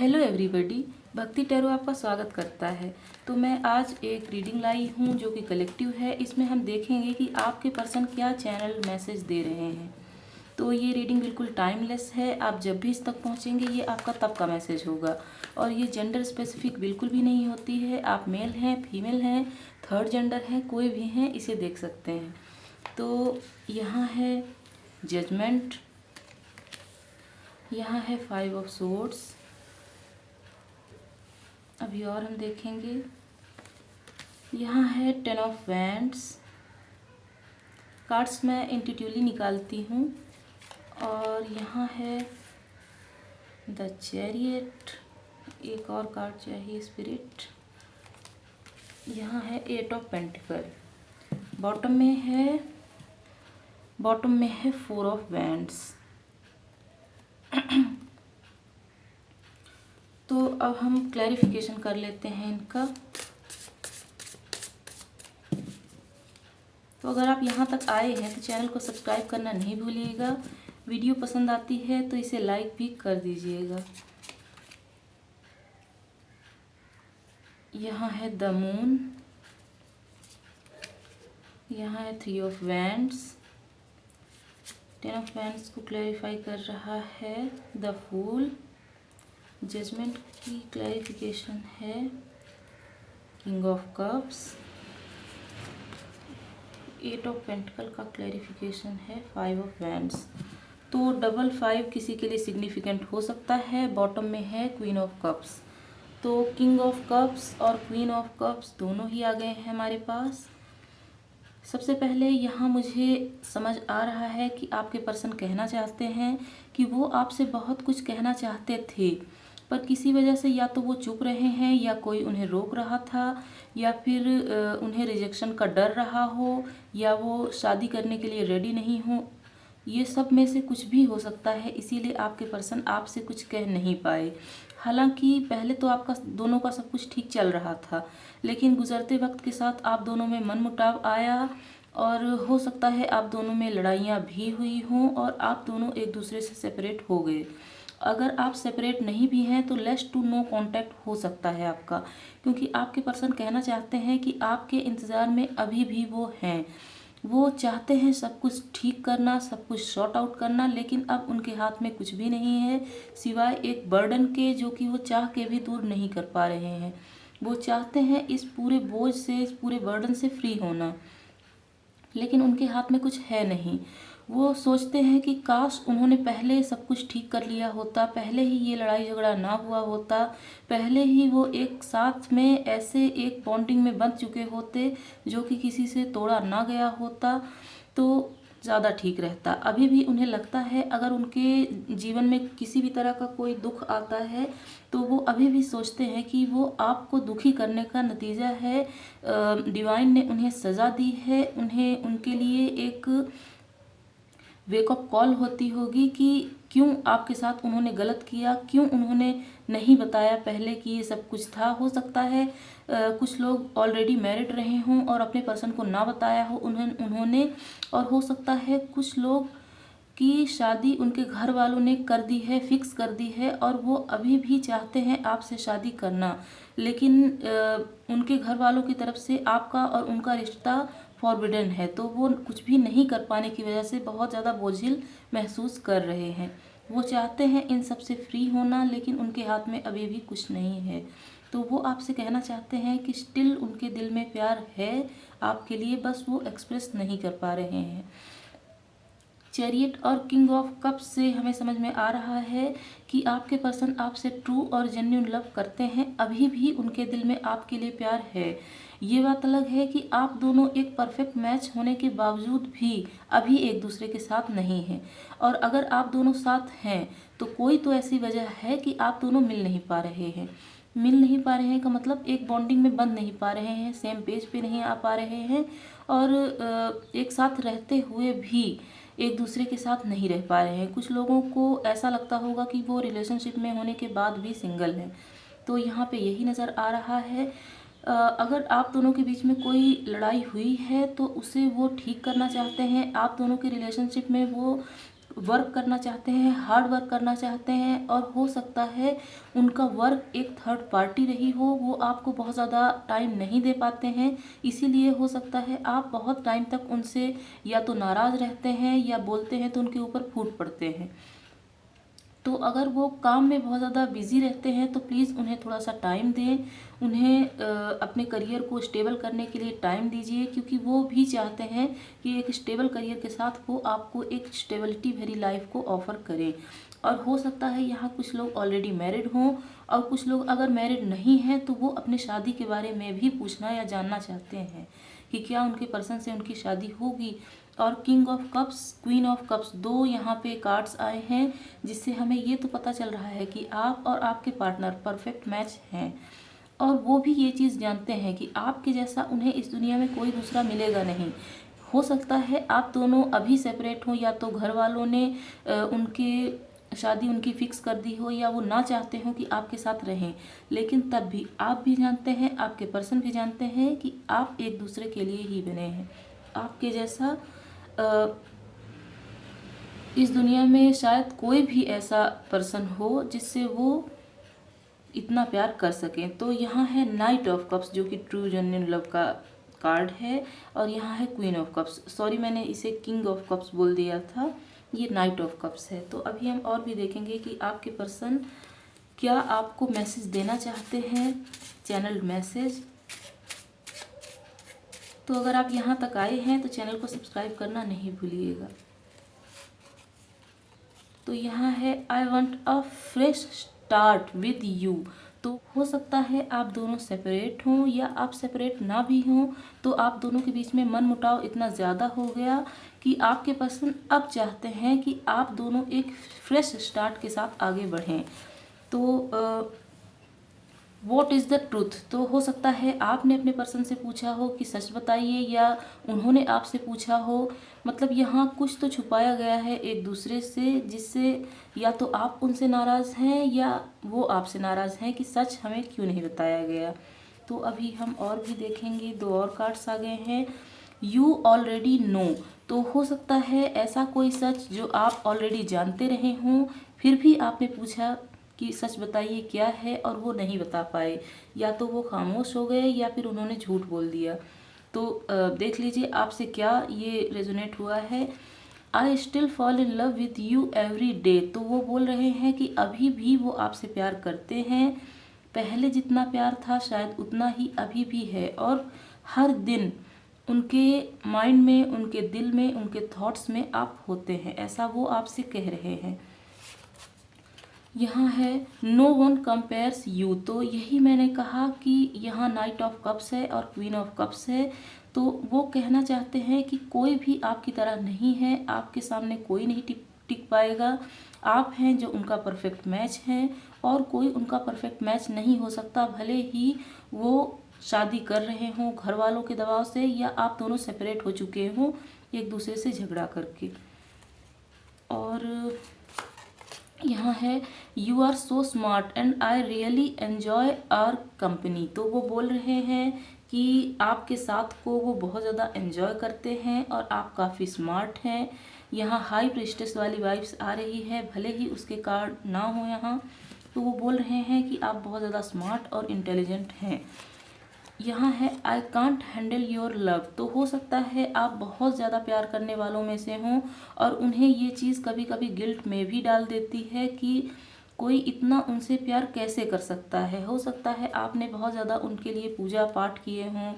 Hello everybody, भक्ति tarot आपका स्वागत करता है। तो मैं आज एक रीडिंग लाई हूँ जो कि कलेक्टिव है। इसमें हम देखेंगे कि आपके पर्सन क्या चैनल मैसेज दे रहे हैं। तो ये रीडिंग बिल्कुल टाइमलेस है। आप जब भी इस तक पहुँचेंगे ये आपका तब का मैसेज होगा। और ये जेंडर स्पेसिफिक बिल्कुल भी नहीं होती है। आप मेल हैं, फीमेल हैं, थर्ड जेंडर हैं, कोई भी हैं, इसे देख सकते हैं। तो यहाँ है जजमेंट, यहाँ है 5 ऑफ सोर्ड्स। अभी और हम देखेंगे। यहाँ है 10 ऑफ वैंड्स। कार्ड्स मैं इंट्यूटिवली निकालती हूँ। और यहाँ है द चैरियट। एक और कार्ड चाहिए स्पिरिट। यहाँ है 8 ऑफ पेंटिकल। बॉटम में है 4 ऑफ वैंड्स। तो अब हम क्लैरिफिकेशन कर लेते हैं इनका। तो अगर आप यहाँ तक आए हैं तो चैनल को सब्सक्राइब करना नहीं भूलिएगा। वीडियो पसंद आती है तो इसे लाइक भी कर दीजिएगा। यहाँ है द मून, यहाँ है 3 ऑफ वैंड्स। 10 ऑफ वैंड्स को क्लैरिफाई कर रहा है द फूल। जजमेंट की क्लैरिफिकेशन है king of cups. 8 of pentacle का क्लैरिफिकेशन है 5 ऑफ वैंड्स। तो 555 किसी के लिए सिग्निफिकेंट हो सकता है। बॉटम में है क्वीन ऑफ कप्स। तो किंग ऑफ कप्स और क्वीन ऑफ कप्स दोनों ही आ गए हैं हमारे पास। सबसे पहले यहाँ मुझे समझ आ रहा है कि आपके पर्सन कहना चाहते हैं कि वो आपसे बहुत कुछ कहना चाहते थे, पर किसी वजह से या तो वो चुप रहे हैं, या कोई उन्हें रोक रहा था, या फिर उन्हें रिजेक्शन का डर रहा हो, या वो शादी करने के लिए रेडी नहीं हो। ये सब में से कुछ भी हो सकता है, इसीलिए आपके पर्सन आपसे कुछ कह नहीं पाए। हालांकि पहले तो आपका दोनों का सब कुछ ठीक चल रहा था, लेकिन गुजरते वक्त के साथ आप दोनों में मनमुटाव आया, और हो सकता है आप दोनों में लड़ाइयाँ भी हुई हों और आप दोनों एक दूसरे से सेपरेट हो गए। अगर आप सेपरेट नहीं भी हैं तो लेस टू नो कांटेक्ट हो सकता है आपका, क्योंकि आपके पर्सन कहना चाहते हैं कि आपके इंतज़ार में अभी भी वो हैं। वो चाहते हैं सब कुछ ठीक करना, सब कुछ सॉर्ट आउट करना, लेकिन अब उनके हाथ में कुछ भी नहीं है सिवाय एक बर्डन के, जो कि वो चाह के भी दूर नहीं कर पा रहे हैं। वो चाहते हैं इस पूरे बोझ से, इस पूरे बर्डन से फ्री होना, लेकिन उनके हाथ में कुछ है नहीं। वो सोचते हैं कि काश उन्होंने पहले सब कुछ ठीक कर लिया होता, पहले ही ये लड़ाई झगड़ा ना हुआ होता, पहले ही वो एक साथ में ऐसे एक बॉन्डिंग में बंध चुके होते जो कि किसी से तोड़ा ना गया होता, तो ज़्यादा ठीक रहता। अभी भी उन्हें लगता है अगर उनके जीवन में किसी भी तरह का कोई दुख आता है तो वो अभी भी सोचते हैं कि वो आपको दुखी करने का नतीजा है। डिवाइन ने उन्हें सज़ा दी है, उन्हें उनके लिए एक वेकअप कॉल होती होगी कि क्यों आपके साथ उन्होंने गलत किया, क्यों उन्होंने नहीं बताया पहले कि ये सब कुछ था। हो सकता है कुछ लोग ऑलरेडी मैरिड रहे हों और अपने पर्सन को ना बताया हो उन्होंने, और हो सकता है कुछ लोग की शादी उनके घर वालों ने कर दी है, फिक्स कर दी है, और वो अभी भी चाहते हैं आपसे शादी करना, लेकिन उनके घर वालों की तरफ से आपका और उनका रिश्ता फॉरबिडन है। तो वो कुछ भी नहीं कर पाने की वजह से बहुत ज़्यादा बोझिल महसूस कर रहे हैं। वो चाहते हैं इन सब से फ्री होना, लेकिन उनके हाथ में अभी भी कुछ नहीं है। तो वो आपसे कहना चाहते हैं कि स्टिल उनके दिल में प्यार है आपके लिए, बस वो एक्सप्रेस नहीं कर पा रहे हैं। चैरियट और किंग ऑफ कप्स से हमें समझ में आ रहा है कि आपके पर्सन आपसे ट्रू और जेन्युइन लव करते हैं। अभी भी उनके दिल में आपके लिए प्यार है। ये बात अलग है कि आप दोनों एक परफेक्ट मैच होने के बावजूद भी अभी एक दूसरे के साथ नहीं हैं, और अगर आप दोनों साथ हैं तो कोई तो ऐसी वजह है कि आप दोनों मिल नहीं पा रहे हैं। मिल नहीं पा रहे हैं का मतलब एक बॉन्डिंग में बंध नहीं पा रहे हैं, सेम पेज पे नहीं आ पा रहे हैं, और एक साथ रहते हुए भी एक दूसरे के साथ नहीं रह पा रहे हैं। कुछ लोगों को ऐसा लगता होगा कि वो रिलेशनशिप में होने के बाद भी सिंगल हैं। तो यहाँ पे यही नज़र आ रहा है। अगर आप दोनों के बीच में कोई लड़ाई हुई है तो उसे वो ठीक करना चाहते हैं। आप दोनों के रिलेशनशिप में वो वर्क करना चाहते हैं, हार्ड वर्क करना चाहते हैं, और हो सकता है उनका वर्क एक थर्ड पार्टी रही हो, वो आपको बहुत ज़्यादा टाइम नहीं दे पाते हैं, इसीलिए हो सकता है आप बहुत टाइम तक उनसे या तो नाराज़ रहते हैं या बोलते हैं तो उनके ऊपर फूट पड़ते हैं। तो अगर वो काम में बहुत ज़्यादा बिज़ी रहते हैं तो प्लीज़ उन्हें थोड़ा सा टाइम दें, उन्हें अपने करियर को स्टेबल करने के लिए टाइम दीजिए, क्योंकि वो भी चाहते हैं कि एक स्टेबल करियर के साथ वो आपको एक स्टेबिलिटी भरी लाइफ को ऑफ़र करें। और हो सकता है यहाँ कुछ लोग ऑलरेडी मैरिड हों, और कुछ लोग अगर मैरिड नहीं हैं तो वो अपने शादी के बारे में भी पूछना या जानना चाहते हैं कि क्या उनके पर्सन से उनकी शादी होगी। और king of cups, queen of cups, दो यहाँ पे कार्ड्स आए हैं, जिससे हमें ये तो पता चल रहा है कि आप और आपके पार्टनर परफेक्ट मैच हैं, और वो भी ये चीज़ जानते हैं कि आपके जैसा उन्हें इस दुनिया में कोई दूसरा मिलेगा नहीं। हो सकता है आप दोनों अभी सेपरेट हों, या तो घर वालों ने उनके शादी उनकी फ़िक्स कर दी हो, या वो ना चाहते हो कि आपके साथ रहें, लेकिन तब भी आप भी जानते हैं, आपके पर्सन भी जानते हैं कि आप एक दूसरे के लिए ही बने हैं। आपके जैसा इस दुनिया में शायद कोई भी ऐसा पर्सन हो जिससे वो इतना प्यार कर सकें। तो यहाँ है नाइट ऑफ कप्स, जो कि ट्रू जेन्युइन लव का कार्ड है, और यहाँ है क्वीन ऑफ कप्स, सॉरी मैंने इसे किंग ऑफ कप्स बोल दिया था, ये नाइट ऑफ कप्स है। तो अभी हम और भी देखेंगे कि आपके पर्सन क्या आपको मैसेज देना चाहते हैं, चैनल मैसेज। तो अगर आप यहाँ तक आए हैं तो चैनल को सब्सक्राइब करना नहीं भूलिएगा। तो यहाँ है I want a fresh start with you. तो हो सकता है आप दोनों सेपरेट हों, या आप सेपरेट ना भी हों, तो आप दोनों के बीच में मनमुटाव इतना ज़्यादा हो गया कि आपके पर्सन अब चाहते हैं कि आप दोनों एक फ्रेश स्टार्ट के साथ आगे बढ़ें। तो वॉट इज़ द ट्रूथ, तो हो सकता है आपने अपने पर्सन से पूछा हो कि सच बताइए, या उन्होंने आपसे पूछा हो, मतलब यहाँ कुछ तो छुपाया गया है एक दूसरे से, जिससे या तो आप उनसे नाराज़ हैं या वो आपसे नाराज़ हैं कि सच हमें क्यों नहीं बताया गया। तो अभी हम और भी देखेंगे, दो और कार्ड्स आ गए हैं। यू ऑलरेडी नो, तो हो सकता है ऐसा कोई सच जो आप ऑलरेडी जानते रहे हों, फिर भी आपने पूछा कि सच बताइए क्या है, और वो नहीं बता पाए, या तो वो खामोश हो गए या फिर उन्होंने झूठ बोल दिया। तो देख लीजिए आपसे क्या ये रेजोनेट हुआ है। I still fall in love with you every day, तो वो बोल रहे हैं कि अभी भी वो आपसे प्यार करते हैं, पहले जितना प्यार था शायद उतना ही अभी भी है, और हर दिन उनके माइंड में, उनके दिल में, उनके थॉट्स में आप होते हैं, ऐसा वो आपसे कह रहे हैं। यहाँ है नो वन कंपेयर्स यू, तो यही मैंने कहा कि यहाँ नाइट ऑफ कप्स है और क्वीन ऑफ कप्स है। तो वो कहना चाहते हैं कि कोई भी आपकी तरह नहीं है, आपके सामने कोई नहीं टिक पाएगा, आप हैं जो उनका परफेक्ट मैच हैं, और कोई उनका परफेक्ट मैच नहीं हो सकता, भले ही वो शादी कर रहे हों घर वालों के दबाव से, या आप दोनों सेपरेट हो चुके हों एक दूसरे से झगड़ा करके। और यहाँ है you are so smart and I really enjoy our company, तो वो बोल रहे हैं कि आपके साथ को वो बहुत ज़्यादा एन्जॉय करते हैं, और आप काफ़ी स्मार्ट हैं। यहाँ हाई प्रीस्टेस वाली वाइब्स आ रही है, भले ही उसके कार्ड ना हो यहाँ, तो वो बोल रहे हैं कि आप बहुत ज़्यादा स्मार्ट और इंटेलिजेंट हैं। यहाँ है I can't handle your love, तो हो सकता है आप बहुत ज़्यादा प्यार करने वालों में से हों, और उन्हें ये चीज़ कभी कभी गिल्ट में भी डाल देती है कि कोई इतना उनसे प्यार कैसे कर सकता है। हो सकता है आपने बहुत ज़्यादा उनके लिए पूजा पाठ किए हों,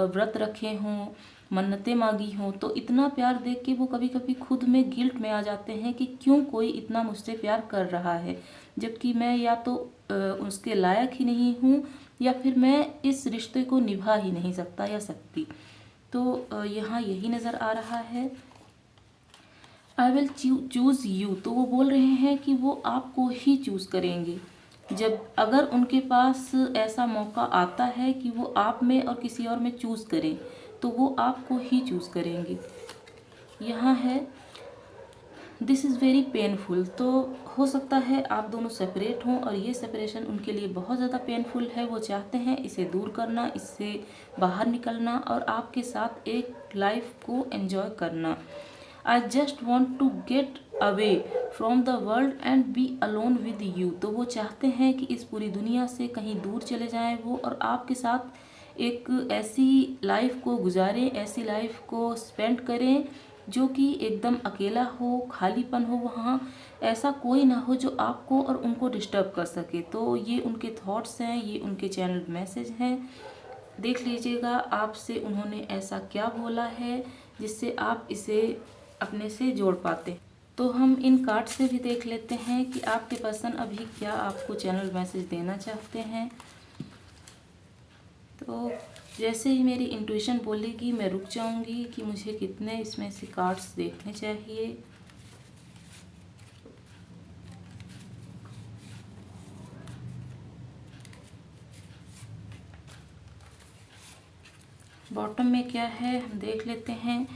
व्रत रखे हों, मन्नतें मांगी हों, तो इतना प्यार देख के वो कभी कभी खुद में गिल्ट में आ जाते हैं कि क्यों कोई इतना मुझसे प्यार कर रहा है, जबकि मैं या तो उसके लायक ही नहीं हूँ, या फिर मैं इस रिश्ते को निभा ही नहीं सकता या सकती। तो यहाँ यही नज़र आ रहा है। आई विल चूज़ यू, तो वो बोल रहे हैं कि वो आपको ही चूज़ करेंगे, जब अगर उनके पास ऐसा मौका आता है कि वो आप में और किसी और में चूज़ करें, तो वो आपको ही चूज़ करेंगे। यहाँ है दिस इज़ वेरी पेनफुल, तो हो सकता है आप दोनों सेपरेट हों, और ये सेपरेशन उनके लिए बहुत ज़्यादा पेनफुल है। वो चाहते हैं इसे दूर करना, इससे बाहर निकलना, और आपके साथ एक लाइफ को एंजॉय करना। I just want to get away from the world and be alone with you. तो वो चाहते हैं कि इस पूरी दुनिया से कहीं दूर चले जाएं वो, और आपके साथ एक ऐसी लाइफ को गुजारें, ऐसी लाइफ को स्पेंड करें जो कि एकदम अकेला हो, खालीपन हो, वहाँ ऐसा कोई ना हो जो आपको और उनको डिस्टर्ब कर सके। तो ये उनके थॉट्स हैं, ये उनके चैनल मैसेज हैं। देख लीजिएगा आपसे उन्होंने ऐसा क्या बोला है जिससे आप इसे अपने से जोड़ पाते। तो हम इन कार्ड से भी देख लेते हैं कि आपके पर्सन अभी क्या आपको चैनल मैसेज देना चाहते हैं। तो जैसे ही मेरी इंट्यूशन बोलेगी मैं रुक जाऊंगी कि मुझे कितने इसमें से कार्ड्स देखने चाहिए। बॉटम में क्या है हम देख लेते हैं।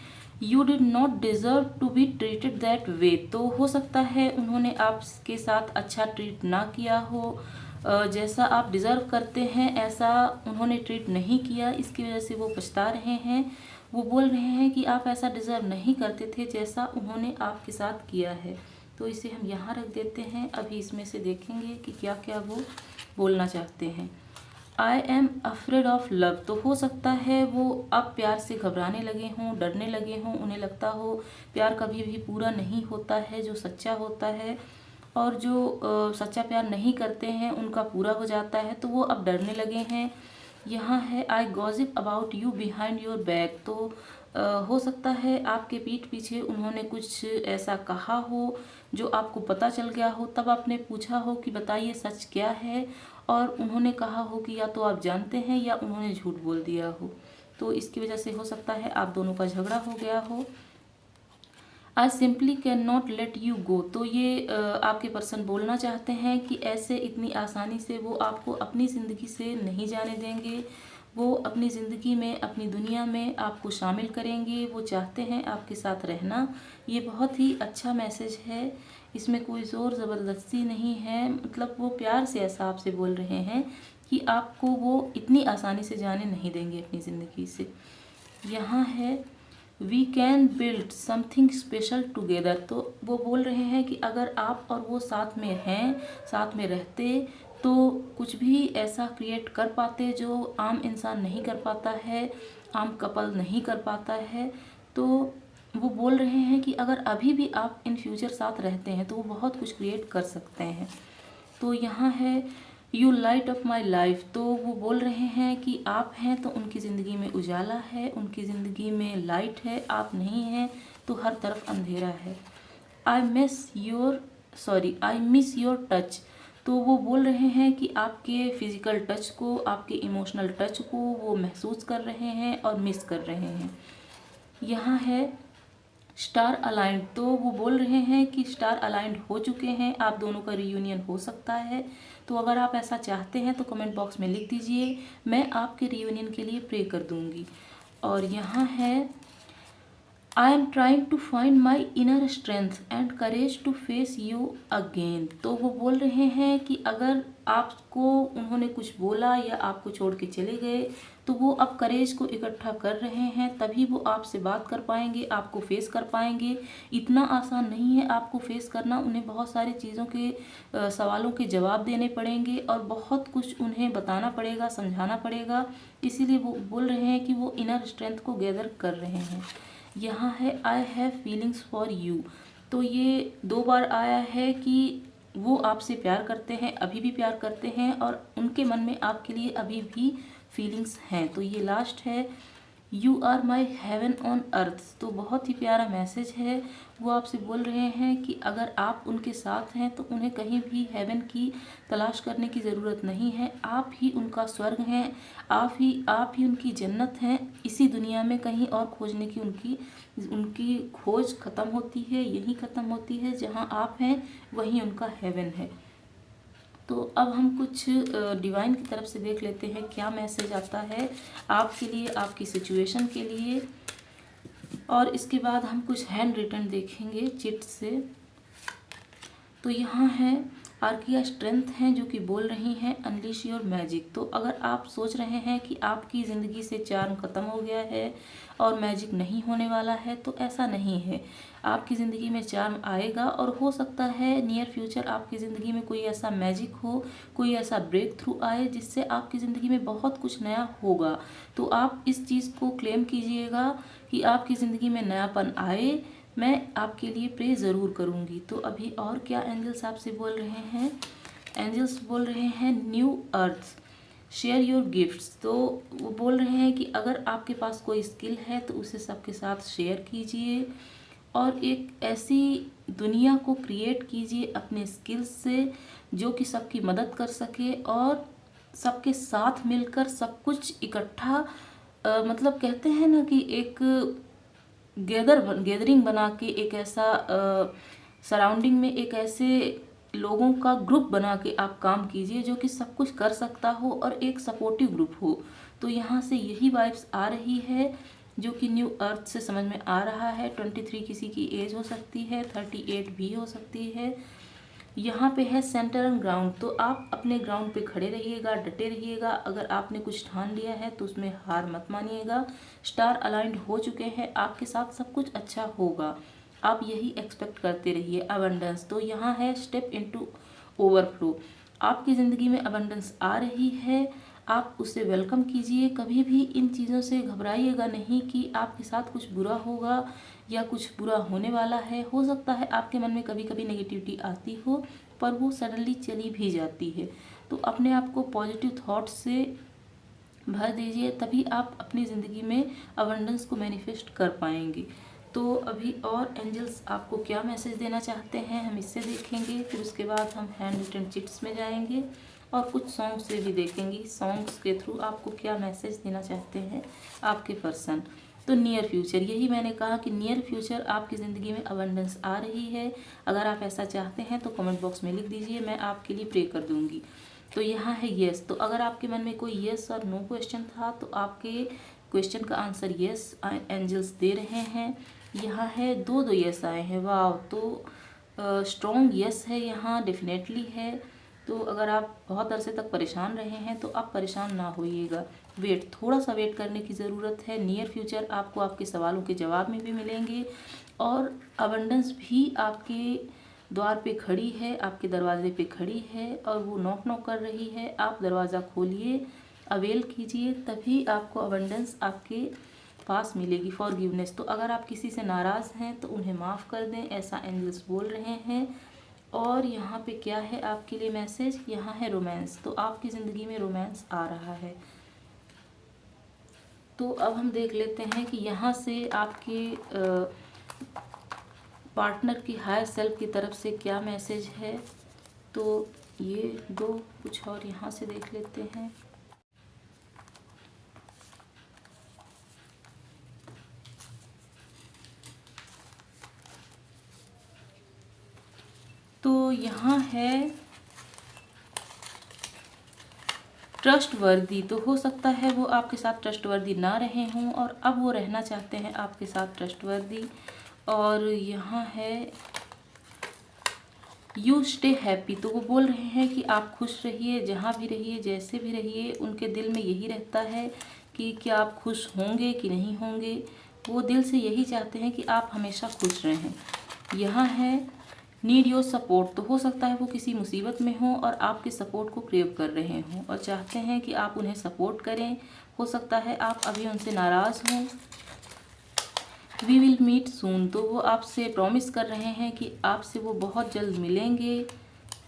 You did not deserve to be treated that way. तो हो सकता है उन्होंने आपके साथ अच्छा ट्रीट ना किया हो, जैसा आप डिज़र्व करते हैं ऐसा उन्होंने ट्रीट नहीं किया, इसकी वजह से वो पछता रहे हैं। वो बोल रहे हैं कि आप ऐसा डिज़र्व नहीं करते थे जैसा उन्होंने आपके साथ किया है। तो इसे हम यहाँ रख देते हैं। अभी इसमें से देखेंगे कि क्या क्या वो बोलना चाहते हैं। I am afraid of love. तो हो सकता है वो अब प्यार से घबराने लगे हों, डरने लगे हों। उन्हें लगता हो प्यार कभी भी पूरा नहीं होता है, जो सच्चा होता है और जो सच्चा प्यार नहीं करते हैं उनका पूरा हो जाता है। तो वो अब डरने लगे हैं। यहाँ है I gossip about you behind your back. तो हो सकता है आपके पीठ पीछे उन्होंने कुछ ऐसा कहा हो जो आपको पता चल गया हो, तब आपने पूछा हो कि बताइए सच क्या है, और उन्होंने कहा हो कि या तो आप जानते हैं या उन्होंने झूठ बोल दिया हो। तो इसकी वजह से हो सकता है आप दोनों का झगड़ा हो गया हो। I simply can not let you go. तो ये आपके पर्सन बोलना चाहते हैं कि ऐसे इतनी आसानी से वो आपको अपनी ज़िंदगी से नहीं जाने देंगे। वो अपनी ज़िंदगी में, अपनी दुनिया में आपको शामिल करेंगे। वो चाहते हैं आपके साथ रहना। ये बहुत ही अच्छा मैसेज है, इसमें कोई ज़ोर ज़बरदस्ती नहीं है। मतलब वो प्यार से ऐसा आपसे बोल रहे हैं कि आपको वो इतनी आसानी से जाने नहीं देंगे अपनी ज़िंदगी से। यहाँ है we can build something special together. तो वो बोल रहे हैं कि अगर आप और वो साथ में हैं, साथ में रहते, तो कुछ भी ऐसा क्रिएट कर पाते जो आम इंसान नहीं कर पाता है, आम कपल नहीं कर पाता है। तो वो बोल रहे हैं कि अगर अभी भी आप इन फ्यूचर साथ रहते हैं तो वो बहुत कुछ क्रिएट कर सकते हैं। तो यहाँ है you light of my life. तो वो बोल रहे हैं कि आप हैं तो उनकी ज़िंदगी में उजाला है, उनकी ज़िंदगी में लाइट है। आप नहीं हैं तो हर तरफ अंधेरा है। I miss your touch. तो वो बोल रहे हैं कि आपके फिज़िकल टच को, आपके इमोशनल टच को वो महसूस कर रहे हैं और मिस कर रहे हैं। यहाँ है स्टार अलाइंड। तो वो बोल रहे हैं कि स्टार अलाइंड हो चुके हैं, आप दोनों का रियूनियन हो सकता है। तो अगर आप ऐसा चाहते हैं तो कमेंट बॉक्स में लिख दीजिए, मैं आपके रियूनियन के लिए प्रे कर दूंगी। और यहाँ है I am trying to find my inner strength and courage to face you again. तो वो बोल रहे हैं कि अगर आपको उन्होंने कुछ बोला या आपको छोड़ के चले गए तो वो अब करेज को इकट्ठा कर रहे हैं, तभी वो आपसे बात कर पाएंगे, आपको फेस कर पाएंगे। इतना आसान नहीं है आपको फेस करना, उन्हें बहुत सारी चीज़ों के सवालों के जवाब देने पड़ेंगे और बहुत कुछ उन्हें बताना पड़ेगा, समझाना पड़ेगा। इसीलिए वो बोल रहे हैं कि वो इनर स्ट्रेंथ को गैदर कर रहे हैं। यहाँ है I have feelings for you. तो ये 2 बार आया है कि वो आपसे प्यार करते हैं, अभी भी प्यार करते हैं और उनके मन में आपके लिए अभी भी फीलिंग्स हैं। तो ये लास्ट है you are my heaven on earth. तो बहुत ही प्यारा मैसेज है। वो आपसे बोल रहे हैं कि अगर आप उनके साथ हैं तो उन्हें कहीं भी हेवन की तलाश करने की ज़रूरत नहीं है। आप ही उनका स्वर्ग हैं, आप ही उनकी जन्नत हैं। इसी दुनिया में कहीं और खोजने की उनकी खोज ख़त्म होती है, यहीं ख़त्म होती है। जहाँ आप हैं वहीं उनका हेवन है। तो अब हम कुछ डिवाइन की तरफ से देख लेते हैं क्या मैसेज आता है आपके लिए, आपकी सिचुएशन के लिए। और इसके बाद हम कुछ हैंड रिटन देखेंगे चिट से। तो यहाँ है आर्किया स्ट्रेंथ हैं जो कि बोल रही हैं अनलीश योर मैजिक। तो अगर आप सोच रहे हैं कि आपकी ज़िंदगी से चार्म ख़त्म हो गया है और मैजिक नहीं होने वाला है, तो ऐसा नहीं है। आपकी ज़िंदगी में चार्म आएगा और हो सकता है नियर फ्यूचर आपकी ज़िंदगी में कोई ऐसा मैजिक हो, कोई ऐसा ब्रेक थ्रू आए जिससे आपकी ज़िंदगी में बहुत कुछ नया होगा। तो आप इस चीज़ को क्लेम कीजिएगा कि आपकी ज़िंदगी में नयापन आए, मैं आपके लिए प्रे ज़रूर करूँगी। तो अभी और क्या एंजल्स आपसे बोल रहे हैं? एंजल्स बोल रहे हैं new earth, share your gifts. तो वो बोल रहे हैं कि अगर आपके पास कोई स्किल है तो उसे सबके साथ शेयर कीजिए और एक ऐसी दुनिया को क्रिएट कीजिए अपने स्किल्स से जो कि सबकी मदद कर सके और सबके साथ मिलकर सब कुछ इकट्ठा मतलब कहते हैं ना कि एक गैदरिंग बना के एक ऐसा सराउंडिंग में एक ऐसे लोगों का ग्रुप बना के आप काम कीजिए जो कि सब कुछ कर सकता हो और एक सपोर्टिव ग्रुप हो। तो यहाँ से यही वाइब्स आ रही है जो कि न्यू अर्थ से समझ में आ रहा है। 23 किसी की एज हो सकती है, 38 भी हो सकती है। यहाँ पे है सेंटर एंड ग्राउंड। तो आप अपने ग्राउंड पे खड़े रहिएगा, डटे रहिएगा। अगर आपने कुछ ठान लिया है तो उसमें हार मत मानिएगा। स्टार अलाइंड हो चुके हैं, आपके साथ सब कुछ अच्छा होगा। आप यही एक्सपेक्ट करते रहिए। अबंडेंस, तो यहाँ है स्टेप इनटू ओवरफ्लो। आपकी ज़िंदगी में अबंडेंस आ रही है, आप उसे वेलकम कीजिए। कभी भी इन चीज़ों से घबराइएगा नहीं कि आपके साथ कुछ बुरा होगा या कुछ बुरा होने वाला है। हो सकता है आपके मन में कभी कभी नेगेटिविटी आती हो, पर वो सडनली चली भी जाती है। तो अपने आप को पॉजिटिव थॉट्स से भर दीजिए, तभी आप अपनी ज़िंदगी में अबंडेंस को मैनिफेस्ट कर पाएंगे। तो अभी और एंजल्स आपको क्या मैसेज देना चाहते हैं हम इससे देखेंगे, फिर उसके बाद हम हैंड रिटन चिट्स में जाएंगे और कुछ सॉन्ग्स से भी देखेंगे सॉन्ग्स के थ्रू आपको क्या मैसेज देना चाहते हैं आपके पर्सन। तो नियर फ्यूचर, यही मैंने कहा कि नियर फ्यूचर आपकी ज़िंदगी में अबंडेंस आ रही है। अगर आप ऐसा चाहते हैं तो कमेंट बॉक्स में लिख दीजिए, मैं आपके लिए प्रे कर दूंगी। तो यहाँ है येस। तो अगर आपके मन में कोई येस और नो क्वेश्चन था तो आपके क्वेश्चन का आंसर येस एंजल्स दे रहे हैं। यहाँ है दो येस आए हैं, वाह। तो स्ट्रॉन्ग येस है यहाँ, डेफिनेटली है। तो अगर आप बहुत अरसे तक परेशान रहे हैं तो आप परेशान ना होइएगा, थोड़ा सा वेट करने की ज़रूरत है। नियर फ्यूचर आपको आपके सवालों के जवाब में भी मिलेंगे और अबंडेंस भी आपके द्वार पे खड़ी है, आपके दरवाजे पे खड़ी है और वो नॉक नॉक कर रही है। आप दरवाज़ा खोलिए, अवेल कीजिए, तभी आपको अबंडेंस आपके पास मिलेगी। फॉरगिवनेस, तो अगर आप किसी से नाराज़ हैं तो उन्हें माफ़ कर दें, ऐसा एंजल्स बोल रहे हैं। और यहाँ पे क्या है आपके लिए मैसेज, यहाँ है रोमांस। तो आपकी ज़िंदगी में रोमांस आ रहा है। तो अब हम देख लेते हैं कि यहाँ से आपके पार्टनर की हायर सेल्फ की तरफ से क्या मैसेज है। तो ये दो कुछ और यहाँ से देख लेते हैं। तो यहाँ है ट्रस्टवर्दी। तो हो सकता है वो आपके साथ ट्रस्टवर्दी ना रहे हों और अब वो रहना चाहते हैं आपके साथ ट्रस्टवर्दी। और यहाँ है यू स्टे हैप्पी। तो वो बोल रहे हैं कि आप खुश रहिए, जहाँ भी रहिए, जैसे भी रहिए। उनके दिल में यही रहता है कि क्या आप खुश होंगे कि नहीं होंगे। वो दिल से यही चाहते हैं कि आप हमेशा खुश रहें। यहाँ है नीड योर सपोर्ट। तो हो सकता है वो किसी मुसीबत में हों और आपके सपोर्ट को क्रेव कर रहे हों और चाहते हैं कि आप उन्हें सपोर्ट करें। हो सकता है आप अभी उनसे नाराज़ हों। We will meet soon. तो वो आपसे प्रॉमिस कर रहे हैं कि आपसे वो बहुत जल्द मिलेंगे।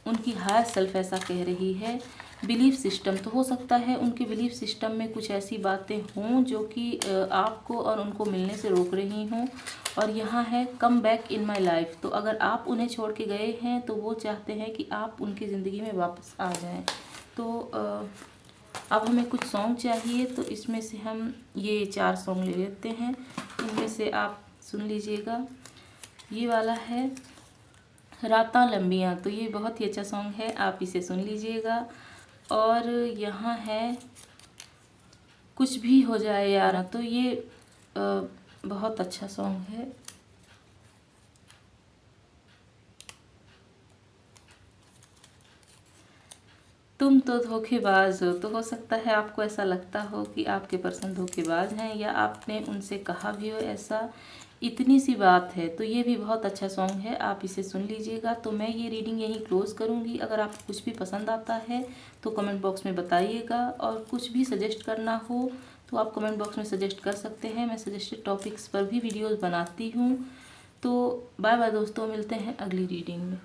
उनकी हायर सेल्फ ऐसा कह रही है। बिलीफ सिस्टम, तो हो सकता है उनके बिलीफ सिस्टम में कुछ ऐसी बातें हों जो कि आपको और उनको मिलने से रोक रही हों। और यहाँ है come back in my life. तो अगर आप उन्हें छोड़ के गए हैं तो वो चाहते हैं कि आप उनकी ज़िंदगी में वापस आ जाएं। तो अब हमें कुछ सॉन्ग चाहिए, तो इसमें से हम ये 4 सॉन्ग ले लेते हैं। इनमें से आप सुन लीजिएगा। ये वाला है रातां लंबियाँ। तो ये बहुत ही अच्छा सॉन्ग है, आप इसे सुन लीजिएगा। और यहाँ है कुछ भी हो जाए यारा। तो ये बहुत अच्छा सॉन्ग है। तुम तो धोखेबाज हो सकता है आपको ऐसा लगता हो कि आपके पर्सन धोखेबाज हैं या आपने उनसे कहा भी हो ऐसा। इतनी सी बात है। तो ये भी बहुत अच्छा सॉन्ग है, आप इसे सुन लीजिएगा। तो मैं ये रीडिंग यहीं क्लोज करूँगी। अगर आपको कुछ भी पसंद आता है तो कमेंट बॉक्स में बताइएगा, और कुछ भी सजेस्ट करना हो तो आप कमेंट बॉक्स में सजेस्ट कर सकते हैं। मैं सजेस्टेड टॉपिक्स पर भी वीडियोज़ बनाती हूँ। तो बाय बाय दोस्तों, मिलते हैं अगली रीडिंग में।